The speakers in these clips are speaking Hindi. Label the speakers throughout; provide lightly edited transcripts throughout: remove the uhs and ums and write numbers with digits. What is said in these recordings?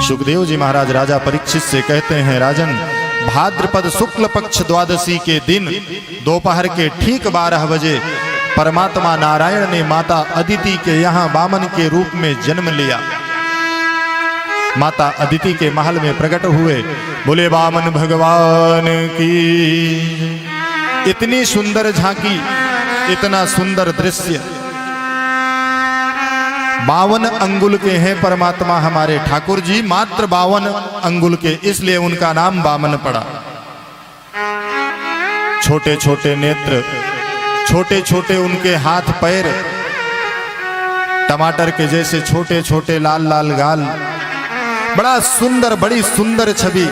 Speaker 1: सुखदेव जी महाराज राजा परीक्षित से कहते हैं, राजन, भाद्रपद शुक्ल पक्ष द्वादशी के दिन दोपहर के ठीक 12 बजे परमात्मा नारायण ने माता अदिति के यहाँ वामन के रूप में जन्म लिया। माता अदिति के महल में प्रकट हुए। बोले वामन भगवान की। इतनी सुंदर झांकी, इतना सुंदर दृश्य। 52 अंगुल के हैं परमात्मा हमारे ठाकुर जी, मात्र 52 अंगुल के, इसलिए उनका नाम वामन पड़ा। छोटे छोटे नेत्र, छोटे छोटे उनके हाथ पैर, टमाटर के जैसे छोटे छोटे लाल लाल गाल, बड़ा सुंदर, बड़ी सुंदर छवि।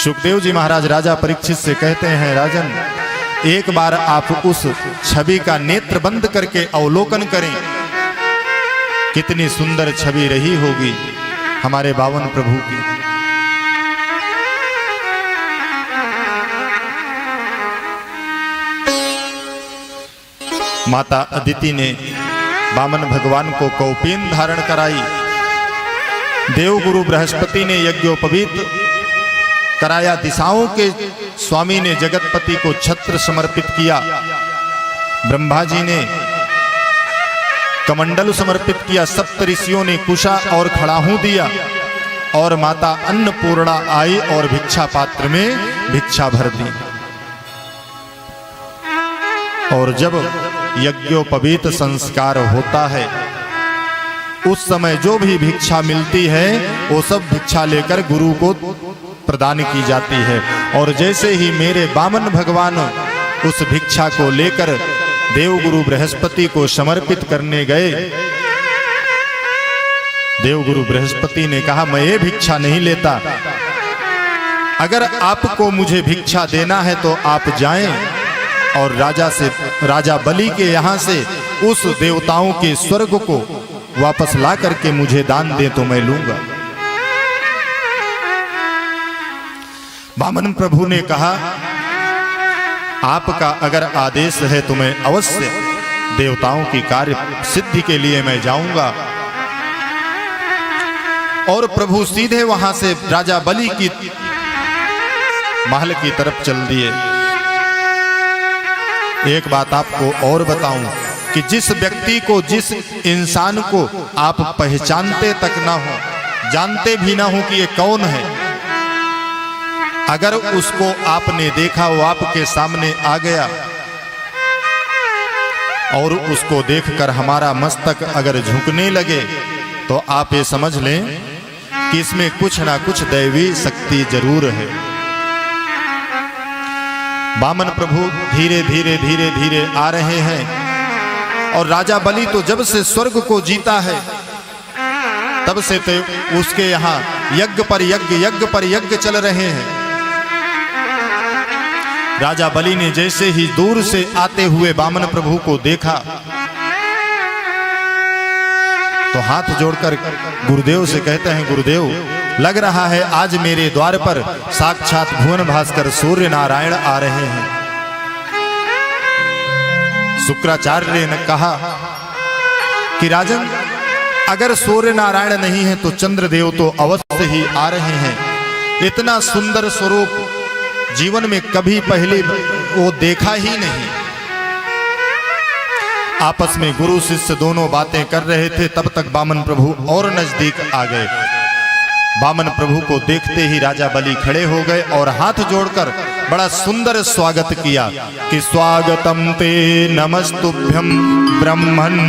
Speaker 1: सुखदेव जी महाराज राजा परीक्षित से कहते हैं, राजन, एक बार आप उस छवि का नेत्र बंद करके अवलोकन करें, कितनी सुंदर छवि रही होगी हमारे बावन प्रभु की। माता अदिति ने वामन भगवान को कौपीन धारण कराई। देवगुरु बृहस्पति ने यज्ञोपवीत कराया। दिशाओं के स्वामी ने जगतपति को छत्र समर्पित किया। ब्रह्मा जी ने कमंडल समर्पित किया। सप्त ऋषियों ने कुशा और खड़ाहू दिया। और माता अन्नपूर्णा आई और भिक्षा पात्र में भिक्षा भर दी। और जब यज्ञोपवीत संस्कार होता है, उस समय जो भी भिक्षा मिलती है वो सब भिक्षा लेकर गुरु को प्रदान की जाती है। और जैसे ही मेरे वामन भगवान उस भिक्षा को लेकर देवगुरु बृहस्पति को समर्पित करने गए, देवगुरु बृहस्पति ने कहा, मैं ये भिक्षा नहीं लेता, अगर आपको मुझे भिक्षा देना है तो आप जाएं और राजा बलि के यहाँ से उस देवताओं के स्वर्ग को वापस ला करके मुझे दान दे तो मैं लूंगा। वामन प्रभु ने कहा, आपका अगर आदेश है तो मैं अवश्य देवताओं की कार्य सिद्धि के लिए मैं जाऊंगा। और प्रभु सीधे वहां से राजा बलि की महल की तरफ चल दिए। एक बात आपको और बताऊं कि जिस व्यक्ति को, जिस इंसान को आप पहचानते तक ना हो, जानते भी ना हो कि ये कौन है, अगर उसको आपने देखा, वो आपके सामने आ गया और उसको देखकर हमारा मस्तक अगर झुकने लगे, तो आप ये समझ लें कि इसमें कुछ ना कुछ दैवी शक्ति जरूर है। वामन प्रभु धीरे धीरे धीरे धीरे आ रहे हैं। और राजा बलि तो जब से स्वर्ग को जीता है, तब से तो उसके यहाँ यज्ञ पर यज्ञ चल रहे हैं। राजा बलि ने जैसे ही दूर से आते हुए वामन प्रभु को देखा, तो हाथ जोड़कर गुरुदेव से कहते हैं, गुरुदेव, लग रहा है आज मेरे द्वार पर साक्षात भुवन भास्कर सूर्य नारायण आ रहे हैं। शुक्राचार्य ने कहा कि राजन, अगर सूर्य नारायण नहीं है तो चंद्रदेव तो अवश्य ही आ रहे हैं। इतना सुंदर स्वरूप जीवन में कभी पहले वो देखा ही नहीं। आपस में गुरु शिष्य दोनों बातें कर रहे थे, तब तक वामन प्रभु और नजदीक आ गए। वामन प्रभु को देखते ही राजा बलि खड़े हो गए और हाथ जोड़कर बड़ा सुंदर स्वागत किया कि स्वागतम ते नमस्तुभ्यं ब्रह्मन्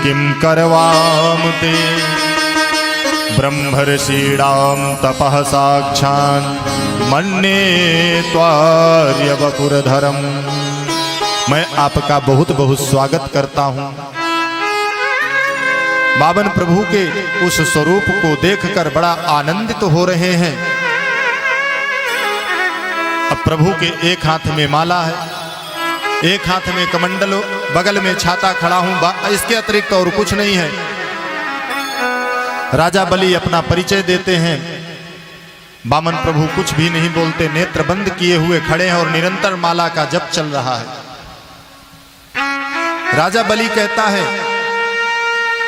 Speaker 1: किम करवाम ते ब्रह्मर्षीणां तपः साक्षान् मन्ये त्वार्य वपुरधरम्। मैं आपका बहुत बहुत स्वागत करता हूँ। वामन प्रभु के उस स्वरूप को देखकर बड़ा आनंदित हो रहे हैं। अब प्रभु के एक हाथ में माला है, एक हाथ में कमंडल, बगल में छाता खड़ा हूं, इसके अतिरिक्त और कुछ नहीं है। राजा बलि अपना परिचय देते हैं। वामन प्रभु कुछ भी नहीं बोलते, नेत्र बंद किए हुए खड़े हैं और निरंतर माला का जप चल रहा है। राजा बलि कहता है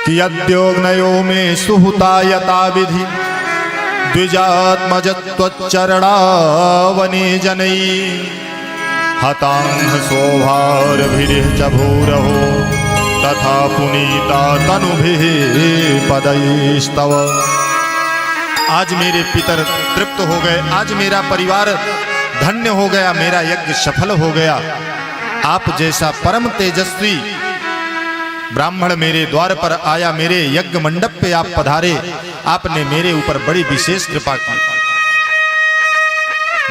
Speaker 1: कि अद्योग्नयो में सुहुता यथा विधि द्विजात्मजत्वच्चरणावने जनई हतांह सौभारभिः च भूरहो तथा पुनीता तनुभिः पदैस्तव। आज मेरे पितर तृप्त हो गए, आज मेरा परिवार धन्य हो गया, मेरा यज्ञ सफल हो गया। आप जैसा परम तेजस्वी ब्राह्मण मेरे द्वार पर आया, मेरे यज्ञ मंडप पे आप पधारे, आपने मेरे ऊपर बड़ी विशेष कृपा की।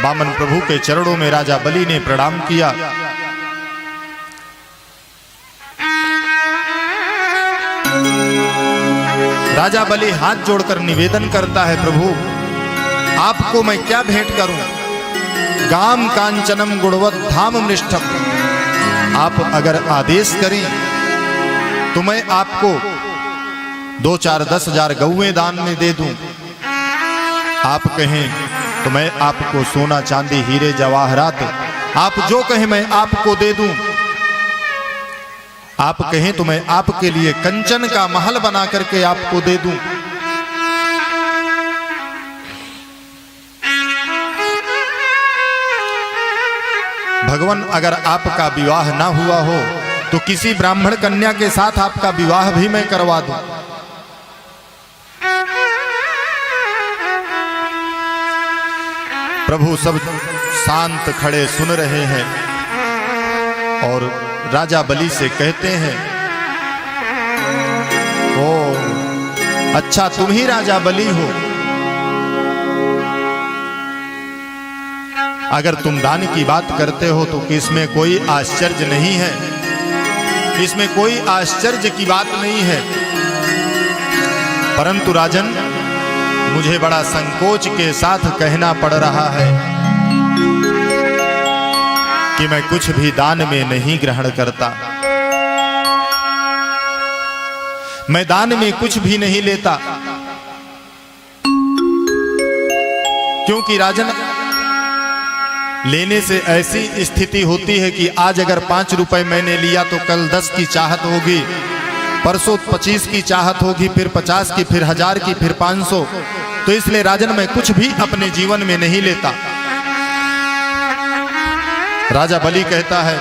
Speaker 1: वामन प्रभु के चरणों में राजा बलि ने प्रणाम किया। राजा बलि हाथ जोड़कर निवेदन करता है, प्रभु आपको मैं क्या भेंट करूं? गाम कांचनम गुणवत धाम मृष्टम, आप अगर आदेश करें तो मैं आपको 2-4-10,000 गौएं दान में दे दूं। आप कहें तो मैं आपको सोना चांदी हीरे जवाहरात, आप जो कहें मैं आपको दे दूं। आप कहें तो मैं आपके लिए कंचन का महल बना करके आपको दे दूं। भगवान, अगर आपका विवाह ना हुआ हो तो किसी ब्राह्मण कन्या के साथ आपका विवाह भी मैं करवा दूं। प्रभु सब शांत खड़े सुन रहे हैं और राजा बलि से कहते हैं, ओ अच्छा तुम ही राजा बलि हो। अगर तुम दान की बात करते हो तो इसमें कोई आश्चर्य नहीं है, इसमें कोई आश्चर्य की बात नहीं है। परंतु राजन, मुझे बड़ा संकोच के साथ कहना पड़ रहा है कि मैं कुछ भी दान में नहीं ग्रहण करता, मैं दान में कुछ भी नहीं लेता। क्योंकि राजन, लेने से ऐसी स्थिति होती है कि आज अगर 5 रुपए मैंने लिया तो कल 10 की चाहत होगी, परसों 25 की चाहत होगी, फिर 50 की, फिर 1000 की, फिर 500। तो इसलिए राजन मैं कुछ भी अपने जीवन में नहीं लेता। राजा बलि कहता है,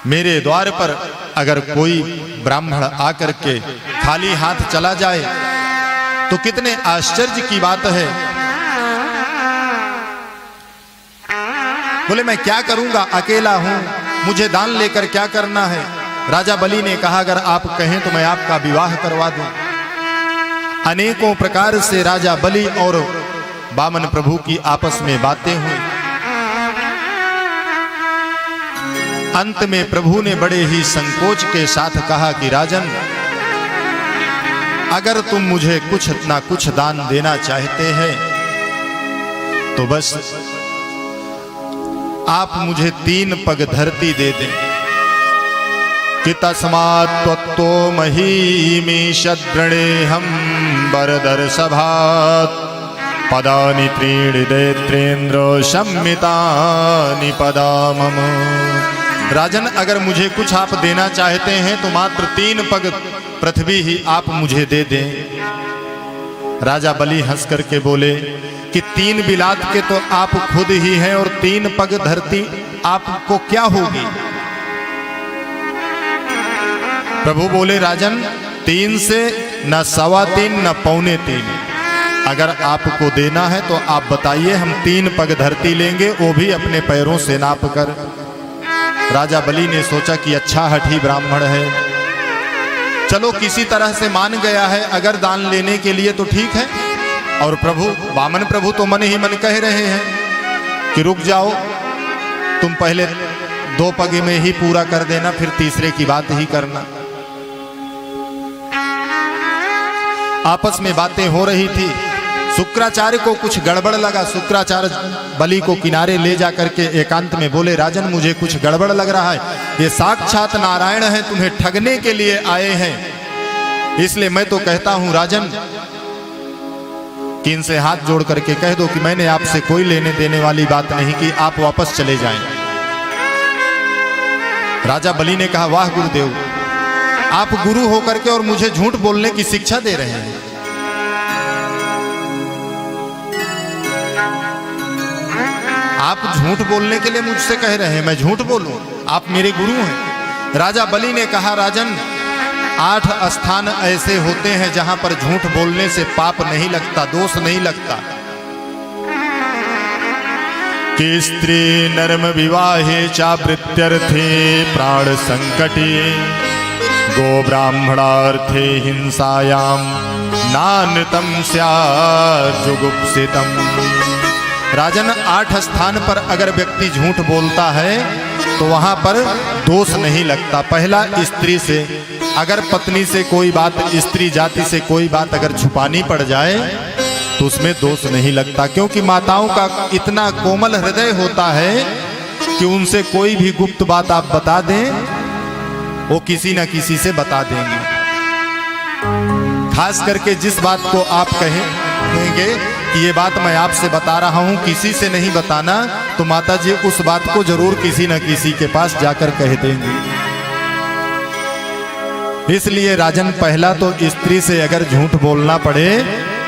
Speaker 1: मेरे द्वार पर अगर कोई ब्राह्मण आकर के खाली हाथ चला जाए तो कितने आश्चर्य की बात है। बोले मैं क्या करूंगा, अकेला हूं, मुझे दान लेकर क्या करना है। राजा बलि ने कहा, अगर आप कहें तो मैं आपका विवाह करवा दूं। अनेकों प्रकार से राजा बलि और वामन प्रभु की आपस में बातें हुई। अंत में प्रभु ने बड़े ही संकोच के साथ कहा कि राजन, अगर तुम मुझे कुछ ना कुछ दान देना चाहते हैं तो बस आप मुझे 3 पग धरती दे दें कि तस्मात् त्वत्तो महीमीशद्रणे हम बरदर सभात पदानि त्रीणि दैत्रेन्द्र सम्मितानि पदा मम। राजन, अगर मुझे कुछ आप देना चाहते हैं तो मात्र 3 पग पृथ्वी ही आप मुझे दे दें। राजा बलि हंस करके बोले कि 3 बिलात के तो आप खुद ही हैं और 3 पग धरती आपको क्या होगी। प्रभु बोले, राजन 3 से न 3.25 न 3.25, अगर आपको देना है तो आप बताइए, हम 3 पग धरती लेंगे, वो भी अपने पैरों से नाप कर। राजा बलि ने सोचा कि अच्छा हठी ब्राह्मण है, चलो किसी तरह से मान गया है, अगर दान लेने के लिए तो ठीक है। और प्रभु, वामन प्रभु तो मन ही मन कह रहे हैं कि रुक जाओ, तुम पहले 2 पग में ही पूरा कर देना, फिर तीसरे की बात ही करना। आपस में बातें हो रही थी। शुक्राचार्य को कुछ गड़बड़ लगा। शुक्राचार्य बलि को किनारे ले जाकर के एकांत में बोले, राजन मुझे कुछ गड़बड़ लग रहा है, ये साक्षात नारायण हैं, तुम्हें ठगने के लिए आए हैं। इसलिए मैं तो कहता हूं राजन कि इनसे हाथ जोड़ करके कह दो कि मैंने आपसे कोई लेने देने वाली बात नहीं की, आप वापस चले जाएं। राजा बलि ने कहा, वाह गुरुदेव, आप गुरु होकर के और मुझे झूठ बोलने की शिक्षा दे रहे हैं। आप झूठ बोलने के लिए मुझसे कह रहे हैं मैं झूठ बोलूं? आप मेरे गुरु हैं। राजा बलि ने कहा, राजन 8 स्थान ऐसे होते हैं जहां पर झूठ बोलने से पाप नहीं लगता, दोष नहीं लगता। कि स्त्री नर्म विवाहे चावृत्यर्थे प्राण संकटे गो ब्राह्मणार्थे हिंसायाम नानतम स्यात् जुगुप्सितम। राजन 8 स्थान पर अगर व्यक्ति झूठ बोलता है तो वहां पर दोष नहीं लगता। पहला, स्त्री से, अगर पत्नी से कोई बात, स्त्री जाति से कोई बात अगर छुपानी पड़ जाए तो उसमें दोष नहीं लगता, क्योंकि माताओं का इतना कोमल हृदय होता है कि उनसे कोई भी गुप्त बात आप बता दें वो किसी न किसी से बता देंगे। खास करके जिस बात को आप कहेंगे कि ये बात मैं आपसे बता रहा हूं, किसी से नहीं बताना, तो माता जी उस बात को जरूर किसी न किसी के पास जाकर कह देंगे। इसलिए राजन, पहला तो स्त्री से अगर झूठ बोलना पड़े,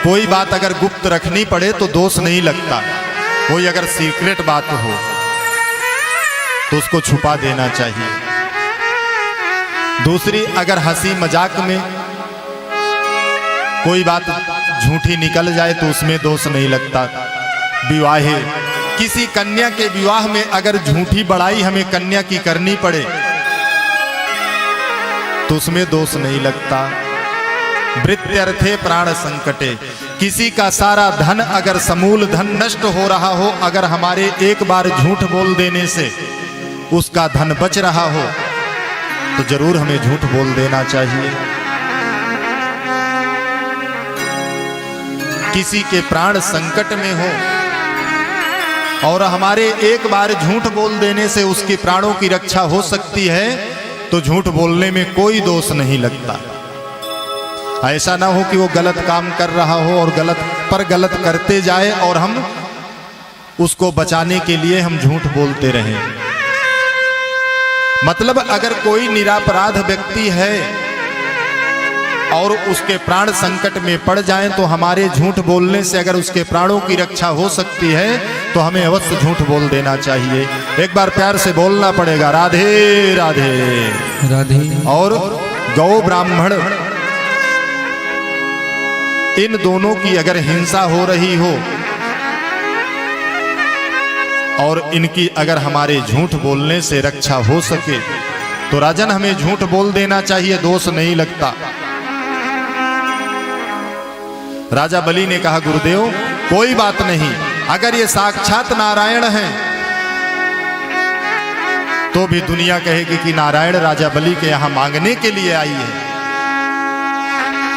Speaker 1: कोई बात अगर गुप्त रखनी पड़े तो दोष नहीं लगता। कोई अगर सीक्रेट बात हो तो उसको छुपा देना चाहिए। दूसरी, अगर हंसी मजाक में कोई बात झूठी निकल जाए तो उसमें दोष नहीं लगता। विवाहे, किसी कन्या के विवाह में अगर झूठी बड़ाई हमें कन्या की करनी पड़े तो उसमें दोष नहीं लगता। वृत्यर्थे प्राण संकटे, किसी का सारा धन अगर समूल धन नष्ट हो रहा हो, अगर हमारे एक बार झूठ बोल देने से उसका धन बच रहा हो तो जरूर हमें झूठ बोल देना चाहिए। किसी के प्राण संकट में हो और हमारे एक बार झूठ बोल देने से उसके प्राणों की रक्षा हो सकती है तो झूठ बोलने में कोई दोष नहीं लगता। ऐसा ना हो कि वो गलत काम कर रहा हो और गलत करते जाए और हम उसको बचाने के लिए हम झूठ बोलते रहें। मतलब अगर कोई निरपराध व्यक्ति है और उसके प्राण संकट में पड़ जाएं तो हमारे झूठ बोलने से अगर उसके प्राणों की रक्षा हो सकती है तो हमें अवश्य झूठ बोल देना चाहिए। एक बार प्यार से बोलना पड़ेगा, राधे राधे
Speaker 2: राधे।
Speaker 1: और गौ ब्राह्मण, इन दोनों की अगर हिंसा हो रही हो और इनकी अगर हमारे झूठ बोलने से रक्षा हो सके तो राजन हमें झूठ बोल देना चाहिए, दोष नहीं लगता। राजा बलि ने कहा, गुरुदेव कोई बात नहीं, अगर ये साक्षात नारायण हैं तो भी दुनिया कहेगी कि नारायण राजा बलि के यहां मांगने के लिए आई है,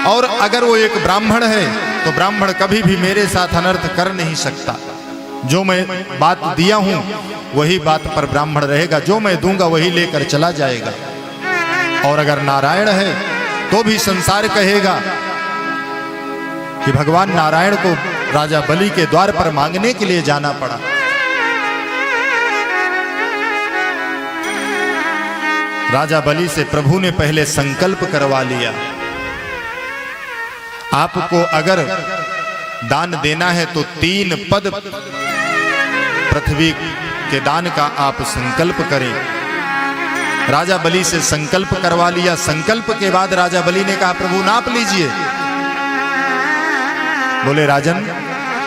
Speaker 1: और अगर वो एक ब्राह्मण है तो ब्राह्मण कभी भी मेरे साथ अनर्थ कर नहीं सकता। जो मैं बात दिया हूं वही बात पर ब्राह्मण रहेगा, जो मैं दूंगा वही लेकर चला जाएगा। और अगर नारायण है तो भी संसार कहेगा कि भगवान नारायण को राजा बलि के द्वार पर मांगने के लिए जाना पड़ा। राजा बलि से प्रभु ने पहले संकल्प करवा लिया, आपको अगर दान देना है तो 3 पद पृथ्वी के दान का आप संकल्प करें। राजा बलि से संकल्प करवा लिया। संकल्प के बाद राजा बलि ने कहा, प्रभु नाप लीजिए। बोले, राजन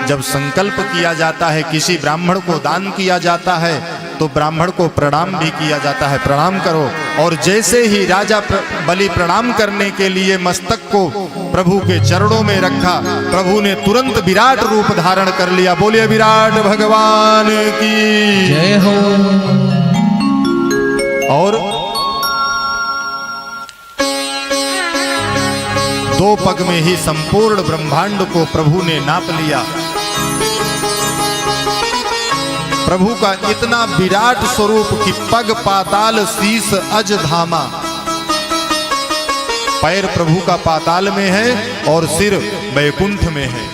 Speaker 1: जब संकल्प किया जाता है, किसी ब्राह्मण को दान किया जाता है तो ब्राह्मण को प्रणाम भी किया जाता है, प्रणाम करो। और जैसे ही राजा बलि प्रणाम करने के लिए मस्तक को प्रभु के चरणों में रखा, प्रभु ने तुरंत विराट रूप धारण कर लिया। बोलिए विराट भगवान की
Speaker 2: जय हो।
Speaker 1: और 2 पग में ही संपूर्ण ब्रह्मांड को प्रभु ने नाप लिया। प्रभु का इतना विराट स्वरूप कि पग पाताल शीस अज धामा, पैर प्रभु का पाताल में है और सिर वैकुंठ में है।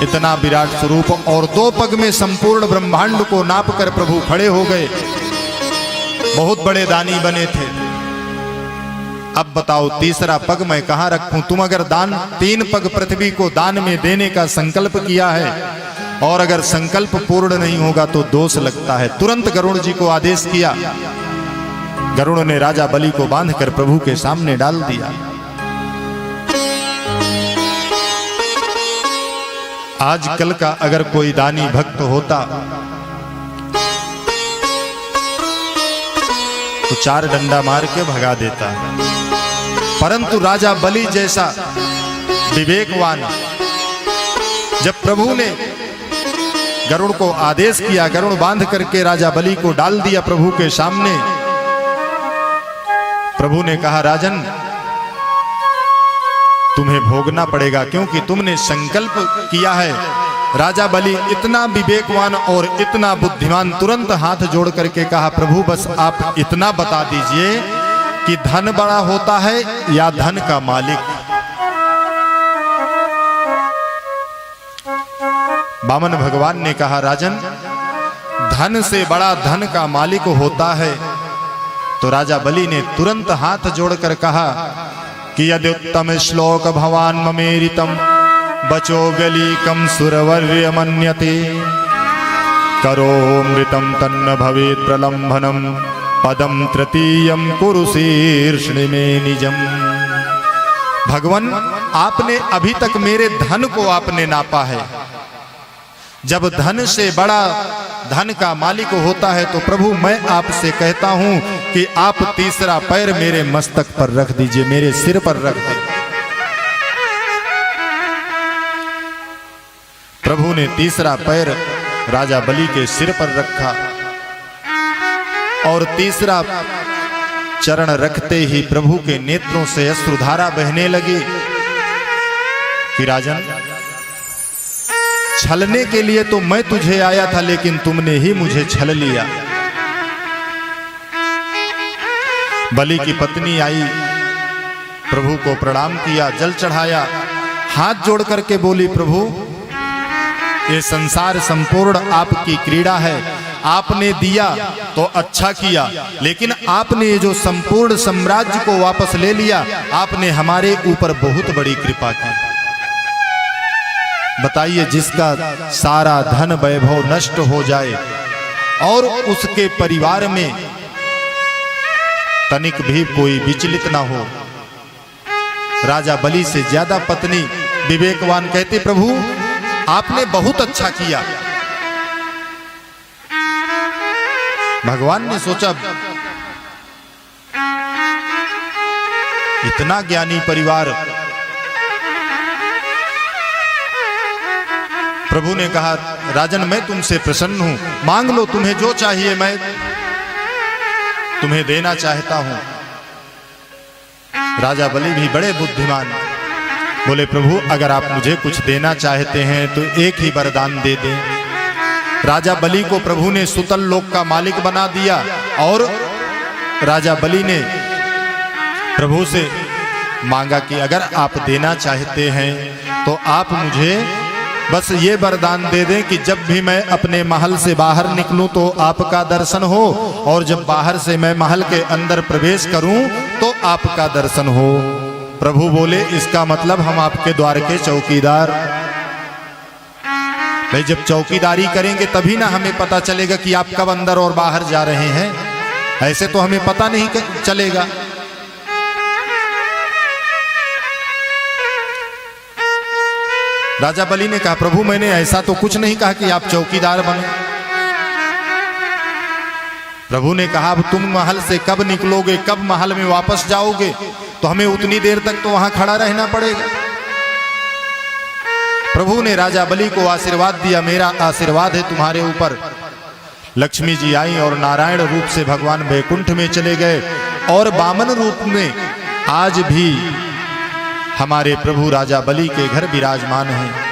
Speaker 1: इतना विराट स्वरूप, और 2 पग में संपूर्ण ब्रह्मांड को नाप कर प्रभु खड़े हो गए। बहुत बड़े दानी बने थे। अब बताओ तीसरा पग मैं कहां रखूं? तुम अगर दान 3 पग पृथ्वी को दान में देने का संकल्प किया है और अगर संकल्प पूर्ण नहीं होगा तो दोष लगता है। तुरंत गरुड़ जी को आदेश किया। गरुड़ ने राजा बलि को बांधकर प्रभु के सामने डाल दिया। आजकल का अगर कोई दानी भक्त होता तो 4 डंडा मार के भगा देता, परंतु राजा बलि जैसा विवेकवान, जब प्रभु ने गरुड़ को आदेश किया, गरुड़ बांध करके राजा बलि को डाल दिया प्रभु के सामने। प्रभु ने कहा, राजन तुम्हें भोगना पड़ेगा क्योंकि तुमने संकल्प किया है। राजा बलि इतना विवेकवान और इतना बुद्धिमान, तुरंत हाथ जोड़ करके कहा, प्रभु बस आप इतना बता दीजिए कि धन बड़ा होता है या धन का मालिक? वामन भगवान ने कहा, राजन धन से बड़ा धन का मालिक होता है। तो राजा बलि ने तुरंत हाथ जोड़कर कहा कि यद्युत्तम श्लोक भवान ममेरितम बचो गलीकम सुरवर्य मन्यते करोमृतम तन्न भवेत् प्रलंभनम पदम तृतीयम कुरु शीर्षणि में निजम। भगवान आपने अभी तक मेरे धन को आपने नापा है। जब धन से बड़ा धन का मालिक होता है तो प्रभु मैं आपसे कहता हूं कि आप तीसरा पैर मेरे मस्तक पर रख दीजिए, मेरे सिर पर रख दीजिए। प्रभु ने तीसरा पैर राजा बलि के सिर पर रखा और तीसरा चरण रखते ही प्रभु के नेत्रों से अश्रुधारा बहने लगी कि राजन छलने के लिए तो मैं तुझे आया था, लेकिन तुमने ही मुझे छल लिया। बलि की पत्नी आई, प्रभु को प्रणाम किया, जल चढ़ाया, हाथ जोड़ करके बोली, प्रभु ये संसार संपूर्ण आपकी क्रीड़ा है, आपने दिया तो अच्छा किया, लेकिन आपने ये जो संपूर्ण साम्राज्य को वापस ले लिया, आपने हमारे ऊपर बहुत बड़ी कृपा की। बताइए, जिसका सारा धन वैभव नष्ट हो जाए और उसके परिवार में तनिक भी कोई विचलित ना हो, राजा बलि से ज्यादा पत्नी विवेकवान कहती, प्रभु आपने बहुत अच्छा किया। भगवान ने सोचा इतना ज्ञानी परिवार। प्रभु ने कहा, राजन मैं तुमसे प्रसन्न हूं, मांग लो, तुम्हें जो चाहिए मैं तुम्हें देना चाहता हूं। राजा बलि भी बड़े बुद्धिमान बोले, प्रभु अगर आप मुझे कुछ देना चाहते हैं तो एक ही वरदान दे दें। राजा बलि को प्रभु ने सुतल लोक का मालिक बना दिया और राजा बलि ने प्रभु से मांगा कि अगर आप देना चाहते हैं तो आप मुझे बस ये वरदान दे दें कि जब भी मैं अपने महल से बाहर निकलूं तो आपका दर्शन हो, और जब बाहर से मैं महल के अंदर प्रवेश करूं तो आपका दर्शन हो। प्रभु बोले, इसका मतलब हम आपके द्वार के चौकीदार। भाई जब चौकीदारी करेंगे तभी ना हमें पता चलेगा कि आप कब अंदर और बाहर जा रहे हैं, ऐसे तो हमें पता नहीं चलेगा। राजा बलि ने कहा, प्रभु मैंने ऐसा तो कुछ नहीं कहा कि आप चौकीदार बने। प्रभु ने कहा, अब तुम महल से कब निकलोगे, कब महल में वापस जाओगे, तो हमें उतनी देर तक तो वहां खड़ा रहना पड़ेगा। प्रभु ने राजा बलि को आशीर्वाद दिया, मेरा आशीर्वाद है तुम्हारे ऊपर। लक्ष्मी जी आई और नारायण रूप से भगवान वैकुंठ में चले गए और वामन रूप में आज भी हमारे प्रभु राजा बलि के घर विराजमान हैं।